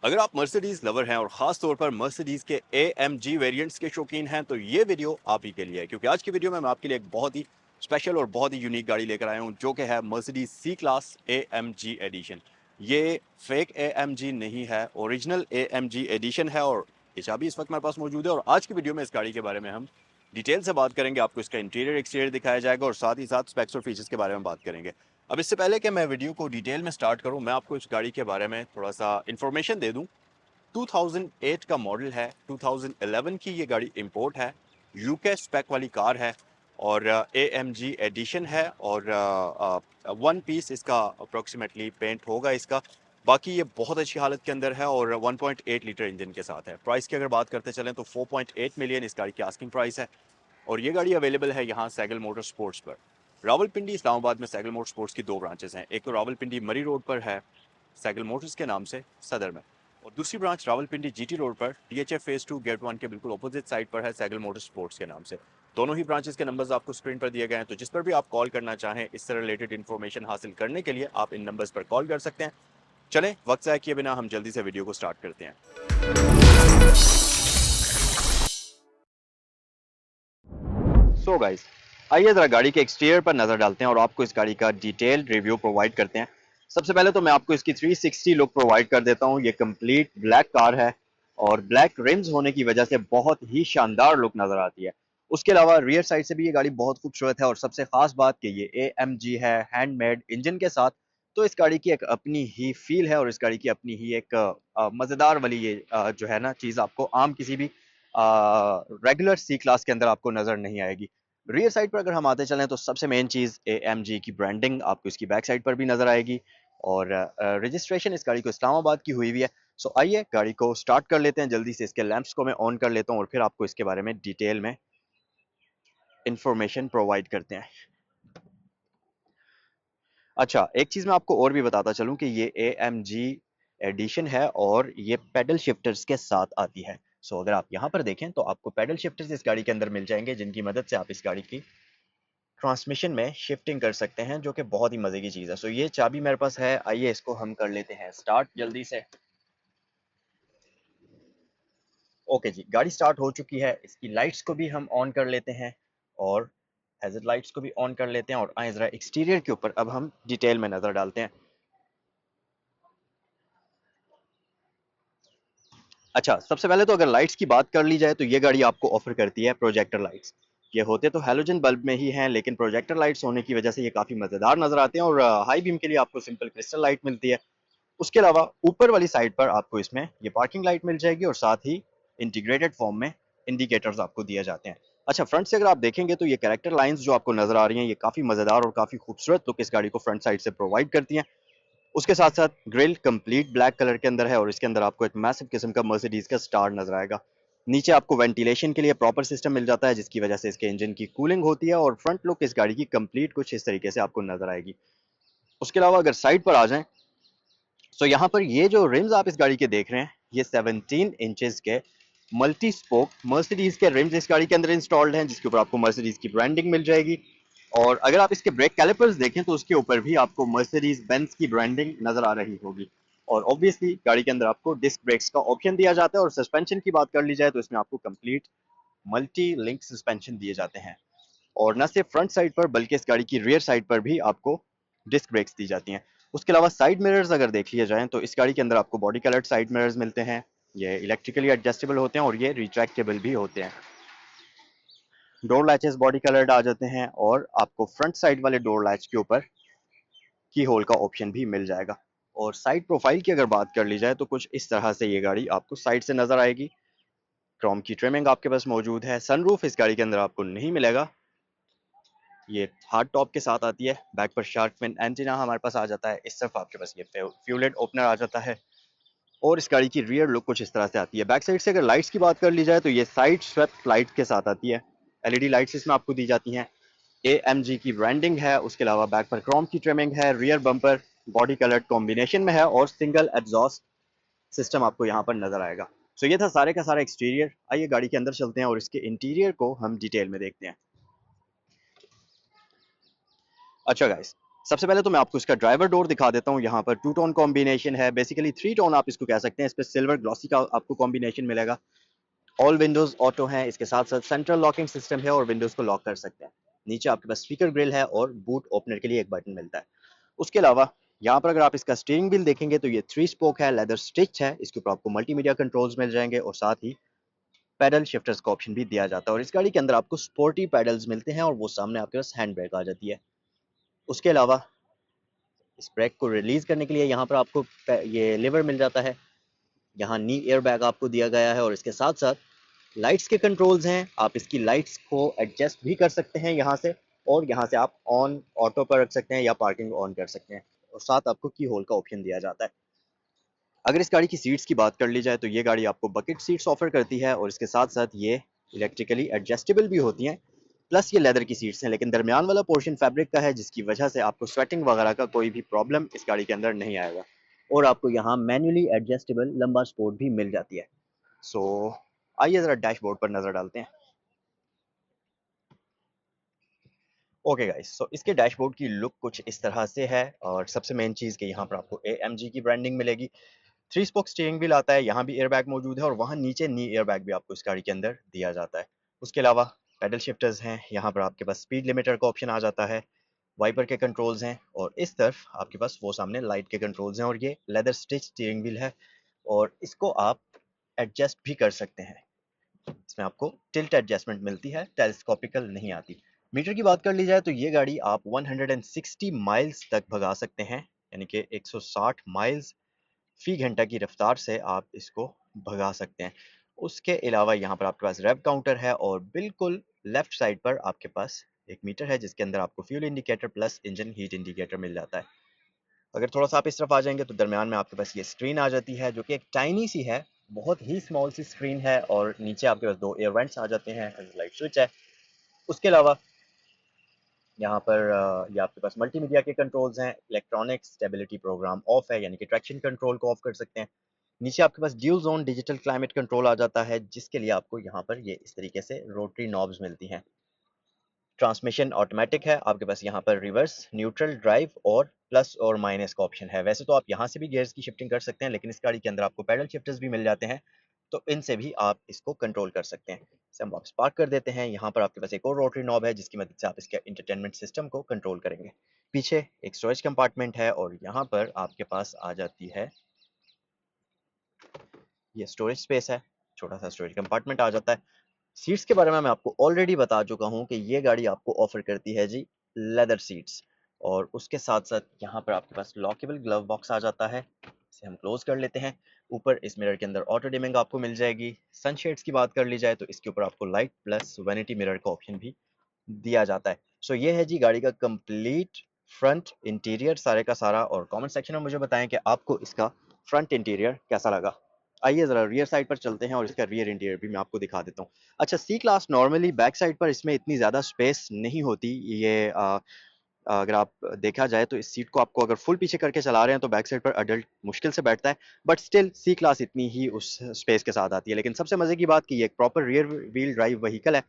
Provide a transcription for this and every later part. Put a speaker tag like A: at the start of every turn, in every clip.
A: अगर आप Mercedes lover हैं और खास तौर पर मर्सिडीज के AMG वेरिएंट्स के शौकीन हैं तो ये वीडियो आप ही के लिए है, क्योंकि आज की वीडियो में मैं आपके लिए एक बहुत ही स्पेशल और बहुत ही यूनिक गाड़ी लेकर आया हूं जो कि है Mercedes C class AMG edition. ये फेक AMG नहीं है, ओरिजिनल AMG एडिशन है और ये चाबी इस वक्त मेरे पास मौजूद है। और आज की वीडियो में इस गाड़ी के बारे में हम डिटेल से बात करेंगे, आपको इसका इंटीरियर एक्सटीरियर दिखाया जाएगा और साथ ही साथ स्पेक्स और फीचर्स के बारे में बात करेंगे। अब इससे पहले कि मैं वीडियो को डिटेल में स्टार्ट करूं, मैं आपको इस गाड़ी के बारे में थोड़ा सा इन्फॉर्मेशन दे दूं। 2008 का मॉडल है, 2011 की ये गाड़ी इंपोर्ट है, यूके स्पेक वाली कार है और AMG एडिशन है और वन पीस इसका अप्रोक्सीमेटली पेंट होगा इसका। बाकी ये बहुत अच्छी हालत के अंदर है और 1.8 लीटर इंजन के साथ है। प्राइस की अगर बात करते चलें तो 4.8 मिलियन इस गाड़ी की आस्किंग प्राइस है और ये गाड़ी अवेलेबल है यहाँ सैगल मोटर स्पोर्ट्स पर। रावलपिंडी इस्लामाबाद में सैगल मोटर स्पोर्ट्स की दो ब्रांचेस हैं, एक तो रावलपिंडी मरी रोड पर है सैगल मोटर्स के नाम से सदर में, और दूसरी ब्रांच रावलपिंडी GT रोड पर DHF फेज 2 गेट 1 के बिल्कुल अपोजिट साइड पर है सैगल मोटर स्पोर्ट्स के नाम से। दोनों ही ब्रांचेस के नंबर्स आपको स्क्रीन पर दिए गए हैं, तो जिस पर भी आप कॉल करना चाहें इससे रिलेटेड इन्फॉर्मेशन हासिल करने के लिए आप इन नंबर्स पर कॉल कर सकते हैं। चलें वक्त ज़ाया किए बिना हम जल्दी से वीडियो को स्टार्ट करते हैं। सो गाइस, आइए जरा गाड़ी के एक्सटीरियर पर नजर डालते हैं और आपको इस गाड़ी का डिटेल्ड रिव्यू प्रोवाइड करते हैं। सबसे पहले तो मैं आपको इसकी 360 लुक प्रोवाइड कर देता हूँ। ये कंप्लीट ब्लैक कार है और ब्लैक रिम्स होने की वजह से बहुत ही शानदार लुक नजर आती है। उसके अलावा रियर साइड से भी ये गाड़ी बहुत खूबसूरत है और सबसे खास बात कि ये AMG है हैंडमेड इंजन के साथ, तो इस गाड़ी की एक अपनी ही फील है और इस गाड़ी की अपनी ही एक मजेदार वाली ये जो है ना चीज आपको आम किसी भी रेगुलर सी क्लास के अंदर आपको नजर नहीं आएगी। रियर साइड पर अगर हम आते चलें तो सबसे मेन चीज AMG की ब्रांडिंग आपको इसकी बैक साइड पर भी नजर आएगी और रजिस्ट्रेशन इस गाड़ी को इस्लामाबाद की हुई है। सो आइए गाड़ी को स्टार्ट कर लेते हैं जल्दी से। इसके लैंप्स को मैं ऑन कर लेता हूँ और फिर आपको इसके बारे में डिटेल में इंफॉर्मेशन प्रोवाइड करते हैं। अच्छा, एक चीज मैं आपको और भी बताता चलूं कि ये AMG एडिशन है और ये पेडल शिफ्टर्स के साथ आती है। सो अगर आप यहाँ पर देखें तो आपको पेडल शिफ्टर्स इस गाड़ी के अंदर मिल जाएंगे जिनकी मदद से आप इस गाड़ी की ट्रांसमिशन में शिफ्टिंग कर सकते हैं, जो कि बहुत ही मजे की चीज है। सो ये चाबी मेरे पास है, आइए इसको हम कर लेते हैं स्टार्ट जल्दी से। ओके जी, गाड़ी स्टार्ट हो चुकी है। इसकी लाइट्स को भी हम ऑन कर लेते हैं और हैजर्ड लाइट्स को भी ऑन कर लेते हैं और आए जरा एक्सटीरियर के ऊपर अब हम डिटेल में नजर डालते हैं। अच्छा, सबसे पहले तो अगर लाइट्स की बात कर ली जाए तो ये गाड़ी आपको ऑफर करती है प्रोजेक्टर लाइट्स। ये होते तो हैलोजन बल्ब में ही हैं, लेकिन प्रोजेक्टर लाइट्स होने की वजह से ये काफी मजेदार नजर आते हैं और हाई बीम के लिए आपको सिंपल क्रिस्टल लाइट मिलती है। उसके अलावा ऊपर वाली साइड पर आपको इसमें ये पार्किंग लाइट मिल जाएगी और साथ ही इंटीग्रेटेड फॉर्म में इंडिकेटर्स आपको दिए जाते हैं। अच्छा, फ्रंट से अगर आप देखेंगे तो ये कैरेक्टर लाइंस जो आपको नजर आ रही हैं ये काफी मजेदार और काफी खूबसूरत लुक इस गाड़ी को फ्रंट साइड से प्रोवाइड करती हैं। उसके साथ साथ ग्रिल कंप्लीट ब्लैक कलर के अंदर है और इसके अंदर आपको एक मैसिव किस्म का मर्सिडीज का स्टार नजर आएगा। नीचे आपको वेंटिलेशन के लिए प्रॉपर सिस्टम मिल जाता है जिसकी वजह से इसके इंजन की कूलिंग होती है और फ्रंट लुक इस गाड़ी की कंप्लीट कुछ इस तरीके से आपको नजर आएगी। उसके अलावा अगर साइड पर आ जाएं तो यहाँ पर ये जो रिम्स आप इस गाड़ी के देख रहे हैं ये 17 इंचेस के मल्टी स्पोक मर्सिडीज के रिम्स इस गाड़ी के अंदर इंस्टॉल्ड हैं, जिसके ऊपर आपको मर्सिडीज की ब्रांडिंग मिल जाएगी। और अगर आप इसके ब्रेक कैलिपर्स देखें तो उसके ऊपर भी आपको मर्सिडीज बेंज की ब्रांडिंग नजर आ रही होगी। और ऑब्वियसली गाड़ी के अंदर आपको डिस्क ब्रेक्स का ऑप्शन दिया जाता है और सस्पेंशन की बात कर ली जाए तो इसमें आपको कंप्लीट मल्टी लिंक सस्पेंशन दिए जाते हैं। और न सिर्फ फ्रंट साइड पर बल्कि इस गाड़ी की रियर साइड पर भी आपको डिस्क ब्रेक्स दी जाती हैं। उसके अलावा साइड मिरर्स अगर देख लिया जाए तो इस गाड़ी के अंदर आपको बॉडी कलर्ड साइड मिरर्स मिलते हैं। ये इलेक्ट्रिकली एडजस्टेबल होते हैं और ये रिट्रैक्टेबल भी होते हैं। डोर लैचेस बॉडी कलर्ड आ जाते हैं और आपको फ्रंट साइड वाले डोर लैच के ऊपर की होल का ऑप्शन भी मिल जाएगा। और साइड प्रोफाइल की अगर बात कर ली जाए तो कुछ इस तरह से ये गाड़ी आपको साइड से नजर आएगी। क्रोम की ट्रिमिंग आपके पास मौजूद है। सनरूफ इस गाड़ी के अंदर आपको नहीं मिलेगा, ये हार्ड टॉप के साथ आती है। बैक पर शार्क फिन एंटीना हमारे पास आ जाता है। इस तरफ आपके पास ये फ्यूलेट ओपनर आ जाता है और इस गाड़ी की रियर लुक कुछ इस तरह से आती है। बैक साइड से अगर लाइट्स की बात कर ली जाए तो ये साइड स्वेप्ट लाइट के साथ आती है। LED लाइट्स इसमें आपको दी जाती हैं। AMG की ब्रांडिंग है। उसके अलावा बैक पर क्रोम की ट्रिमिंग है। Rear bumper body coloured combination में है और सिंगल एग्जॉस्ट सिस्टम आपको यहाँ पर नजर आएगा। सो ये था सारे का सारा एक्सटीरियर। आइए गाड़ी के अंदर चलते हैं और इसके इंटीरियर को हम डिटेल में देखते हैं। अच्छा गाइस, सबसे पहले तो मैं आपको इसका ड्राइवर डोर दिखा देता हूँ। यहाँ पर टू टोन कॉम्बिनेशन है, बेसिकली थ्री टोन आप इसको कह सकते हैं। इस पर सिल्वर ग्लॉसी का आपको कॉम्बिनेशन मिलेगा। ऑल विंडोज ऑटो हैं, इसके साथ साथ सेंट्रल लॉकिंग सिस्टम है और विंडोज को लॉक कर सकते हैं। नीचे आपके पास स्पीकर ग्रिल है और बूट ओपनर के लिए एक बटन मिलता है। उसके अलावा यहाँ पर अगर आप इसका स्टीयरिंग व्हील देखेंगे तो ये 3 स्पोक है, लेदर स्टिच है। इसके ऊपर आपको मल्टीमीडिया कंट्रोल्स मिल जाएंगे और साथ ही पैडल शिफ्टर्स का ऑप्शन भी दिया जाता है। और इस गाड़ी के अंदर आपको स्पोर्टी पैडल्स मिलते हैं और वो सामने आपके पास हैंड ब्रेक आ जाती है। उसके अलावा इस ब्रेक को रिलीज करने के लिए यहाँ पर आपको ये लीवर मिल जाता है। यहाँ नी एयर बैग आपको दिया गया है और इसके साथ साथ लाइट्स के कंट्रोल्स हैं। आप इसकी लाइट्स को एडजस्ट भी कर सकते हैं यहाँ से, और यहाँ से आप ऑन ऑटो पर रख सकते हैं या पार्किंग ऑन कर सकते हैं। और साथ आपको की होल का ऑप्शन दिया जाता है। अगर इस गाड़ी की सीट्स की बात कर ली जाए तो ये गाड़ी आपको बकेट सीट्स ऑफर करती है और इसके साथ साथ ये इलेक्ट्रिकली एडजस्टेबल भी होती हैं। प्लस ये लेदर की सीट्स हैं, लेकिन दरमियान वाला पोर्शन फैब्रिक का है, जिसकी वजह से आपको स्वेटिंग वगैरह का कोई भी प्रॉब्लम इस गाड़ी के अंदर नहीं आएगा। और आपको यहाँ मैन्युअली एडजस्टेबल लंबा स्पोर्ट भी मिल जाती है। सो आइए ज़रा डैशबोर्ड पर नज़र डालते हैं। ओके गाइस, सो इसके डैशबोर्ड की लुक कुछ इस तरह से है। और सबसे मेन चीज़ कि यहाँ पर आपको AMG की ब्रांडिंग मिलेगी। 3 स्पोक स्टीयरिंग व्हील आता है, यहाँ भी एयरबैग मौजूद है और वहाँ नीचे नी एयरबैग भी आपको इस गाड़ी के अंदर दिया जाता है। उसके अलावा पैडल शिफ्टर्स हैं, यहाँ पर आपके पास स्पीड लिमिटर का ऑप्शन आ जाता है। वाइपर के कंट्रोल्स हैं और इस तरफ आपके पास वो सामने लाइट के कंट्रोल्स हैं और ये लेदर स्टिच स्टीयरिंग व्हील है और इसको आप एडजस्ट भी कर सकते हैं। इसमें आपको टिल्ट एडजस्टमेंट मिलती है, टेलीस्कोपिकल नहीं आती। मीटर की बात कर ली जाए तो ये गाड़ी आप 160 माइल्स तक भगा सकते हैं, यानी कि 160 माइल्स फी घंटा की रफ्तार से आप इसको भगा सकते हैं। उसके अलावा यहाँ पर आपके पास रेव काउंटर है और बिल्कुल लेफ्ट साइड पर आपके पास एक मीटर है जिसके अंदर आपको fuel indicator plus engine heat indicator मिल जाता है। अगर थोड़ा सा आप इस तरफ आ जाएंगे तो दरमियान में आपके पास ये स्क्रीन आ जाती है जो कि एक टाइनी सी है, बहुत ही स्मॉल सी स्क्रीन है। और नीचे आपके पास 2 एयर वेंट्स आ जाते हैं, लाइट स्विच है। उसके अलावा यहाँ पर ये आपके पास मल्टीमीडिया के कंट्रोल्स हैं। इलेक्ट्रॉनिक स्टेबिलिटी प्रोग्राम ऑफ है, यानी कि ट्रैक्शन कंट्रोल को ऑफ कर सकते हैं। नीचे आपके पास dual zone digital climate control आ जाता है, जिसके लिए आपको यहाँ पर ये इस तरीके से रोटरी नॉब्स मिलती हैं। ट्रांसमिशन ऑटोमेटिक है, आपके पास यहाँ पर रिवर्स, न्यूट्रल, ड्राइव और प्लस और माइनस का ऑप्शन है। वैसे तो आप यहाँ से भी गियर्स की शिफ्टिंग कर सकते हैं, लेकिन इस गाड़ी के अंदर आपको पैडल शिफ्टर्स भी मिल जाते हैं, तो इनसे भी आप इसको कंट्रोल कर सकते हैं। इसे हम वापस पार्क कर देते हैं। यहाँ पर आपके पास एक और रोटरी नॉब है जिसकी मदद से आप इसके इंटरटेनमेंट सिस्टम को कंट्रोल करेंगे। पीछे एक स्टोरेज कंपार्टमेंट है और यहाँ पर आपके पास आ जाती है ये स्टोरेज स्पेस है, छोटा सा स्टोरेज कंपार्टमेंट आ जाता है। सीट्स के बारे में मैं आपको ऑलरेडी बता चुका हूँ कि ये गाड़ी आपको ऑफर करती है जी लेदर सीट्स। और उसके साथ साथ यहाँ पर आपके पास लॉकेबल ग्लव बॉक्स आ जाता है, इसे हम क्लोज कर लेते हैं। ऊपर इस मिरर के अंदर ऑटो डिमिंग आपको मिल जाएगी। सनशेड्स की बात कर ली जाए तो इसके ऊपर आपको लाइट प्लस वैनिटी मिरर का ऑप्शन भी दिया जाता है। सो ये है जी गाड़ी का कंप्लीट फ्रंट इंटीरियर सारे का सारा। और कमेंट सेक्शन में मुझे बताएं कि आपको इसका फ्रंट इंटीरियर कैसा लगा। आइए जरा रियर साइड पर चलते हैं और इसका रियर इंटीरियर भी मैं आपको दिखा देता हूँ। अच्छा, सी क्लास नॉर्मली बैक साइड पर इसमें इतनी ज़्यादा स्पेस नहीं होती। ये अगर आप देखा जाए तो इस सीट को आपको अगर फुल पीछे करके चला रहे हैं तो बैक साइड पर अडल्ट मुश्किल से बैठता है, बट स्टिल सी क्लास इतनी ही उस स्पेस के साथ आती है। लेकिन सबसे मजे की बात कि ये एक proper rear wheel drive vehicle है,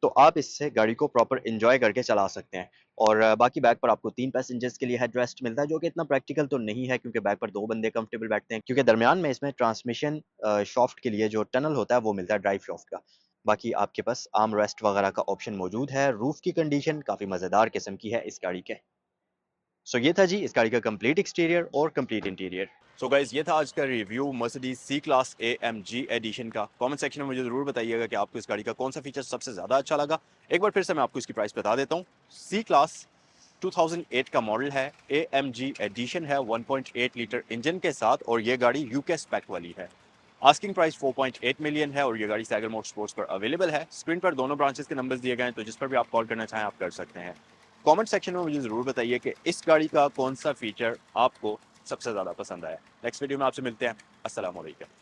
A: तो आप इससे गाड़ी को प्रॉपर एंजॉय करके चला सकते हैं। और बाकी बैक पर आपको 3 पैसेंजर्स के लिए हेड रेस्ट मिलता है, जो कि इतना प्रैक्टिकल तो नहीं है क्योंकि बैक पर 2 बंदे कंफर्टेबल बैठते हैं, क्योंकि दरमियान में इसमें ट्रांसमिशन शाफ्ट के लिए जो टनल होता है वो मिलता है ड्राइव शाफ्ट का। बाकी आपके पास आर्म रेस्ट वगैरह का ऑप्शन मौजूद है। रूफ की कंडीशन काफ़ी मज़ेदार किस्म की है इस गाड़ी के। सो ये था जी इस गाड़ी का कंप्लीट एक्सटीरियर और कंप्लीट इंटीरियर। सो गाइज, ये था आज का review Mercedes C class AMG edition का। कमेंट सेक्शन में मुझे जरूर बताइएगा कि आपको इस गाड़ी का कौन सा फीचर सबसे ज़्यादा अच्छा लगा। एक बार फिर से मैं आपको इसकी प्राइस बता देता हूँ। सी क्लास 2008 का मॉडल है, AMG एडिशन है, 1.8 लीटर इंजन के साथ और ये गाड़ी यूके स्पेक वाली है। आस्किंग प्राइस 4.8 मिलियन है और ये गाड़ी सैगर मोटर स्पोर्ट्स पर अवेलेबल है। स्क्रीन पर दोनों ब्रांचेस के नंबर्स दिए गए हैं, तो जिस पर भी आप कॉल करना चाहें आप कर सकते हैं। कमेंट सेक्शन में मुझे ज़रूर बताइए कि इस गाड़ी का कौन सा फीचर आपको सबसे ज़्यादा पसंद आया। नेक्स्ट वीडियो में आपसे मिलते हैं। अस्सलाम वालेकुम।